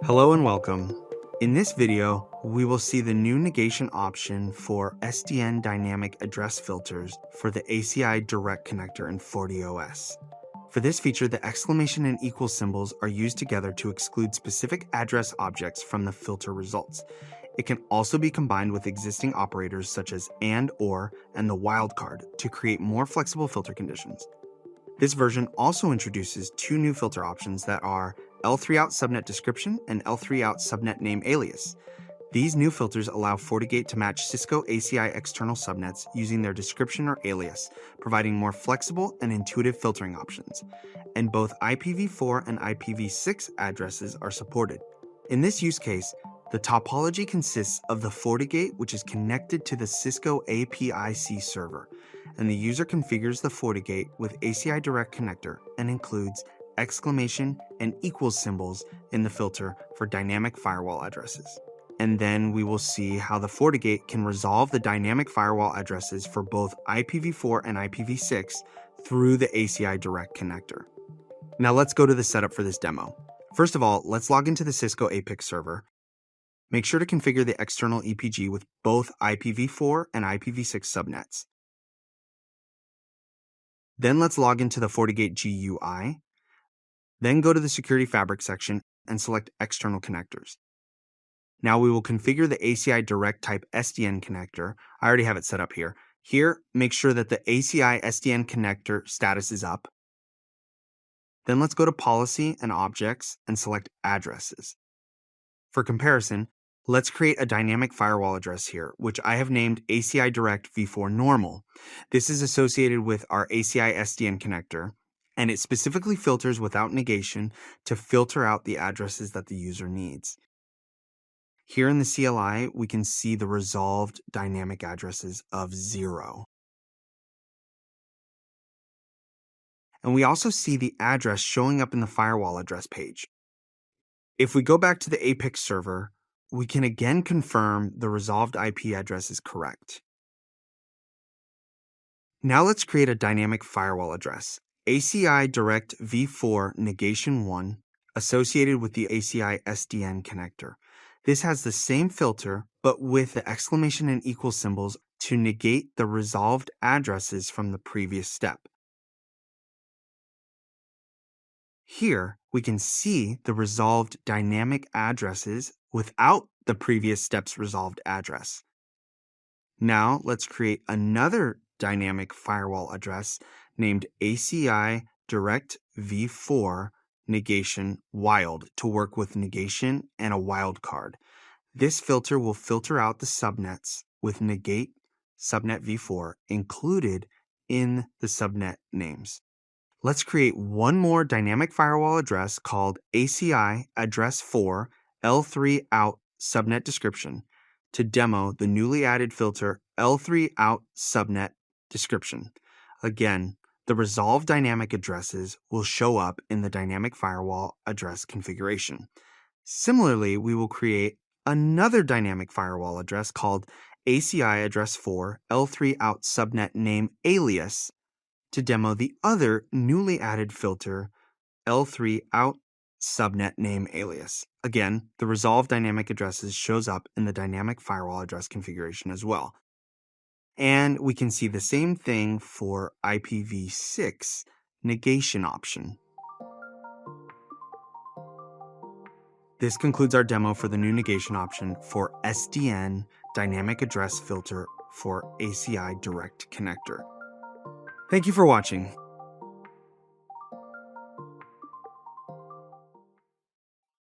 Hello and welcome. In this video, we will see the new negation option for SDN dynamic address filters for the ACI Direct Connector in FortiOS. For this feature, the exclamation and equal symbols are used together to exclude specific address objects from the filter results. It can also be combined with existing operators such as and, or, and the wildcard to create more flexible filter conditions. This version also introduces two new filter options that are L3 out subnet description and L3 out subnet name alias. These new filters allow FortiGate to match Cisco ACI external subnets using their description or alias, providing more flexible and intuitive filtering options. And both IPv4 and IPv6 addresses are supported. In this use case, the topology consists of the FortiGate, which is connected to the Cisco APIC server, and the user configures the FortiGate with ACI Direct Connector and includes exclamation and equal symbols in the filter for dynamic firewall addresses. And then we will see how the FortiGate can resolve the dynamic firewall addresses for both IPv4 and IPv6 through the ACI Direct Connector. Now let's go to the setup for this demo. First of all, let's log into the Cisco APIC server. Make sure to configure the external EPG with both IPv4 and IPv6 subnets. Then let's log into the FortiGate GUI. Then go to the Security Fabric section and select External Connectors. Now we will configure the ACI Direct Type SDN connector. I already have it set up here. Here, make sure that the ACI SDN connector status is up. Then let's go to Policy and Objects and select Addresses. For comparison, let's create a dynamic firewall address here, which I have named ACI Direct v4 Normal. This is associated with our ACI SDN connector, and it specifically filters without negation to filter out the addresses that the user needs. Here in the CLI, we can see the resolved dynamic addresses of 0. And we also see the address showing up in the firewall address page. If we go back to the APIC server, we can again confirm the resolved IP address is correct. Now let's create a dynamic firewall address. ACI Direct v4 Negation 1 associated with the ACI SDN connector. This has the same filter, but with the exclamation and equal symbols to negate the resolved addresses from the previous step. Here, we can see the resolved dynamic addresses without the previous step's resolved address. Now, let's create another dynamic firewall address named ACI Direct v4 Negation Wild to work with negation and a wildcard. This filter will filter out the subnets with negate subnet v4 included in the subnet names. Let's create one more dynamic firewall address called ACI Address 4 L3 out subnet description to demo the newly added filter L3 out subnet description. Again, the resolved dynamic addresses will show up in the dynamic firewall address configuration. Similarly, we will create another dynamic firewall address called ACI Address 4 L3 out subnet name alias to demo the other newly added filter L3 out subnet name alias. Again, the resolved dynamic addresses shows up in the dynamic firewall address configuration as well. And we can see the same thing for IPv6 negation option. This concludes our demo for the new negation option for SDN dynamic address filter for ACI Direct Connector. Thank you for watching.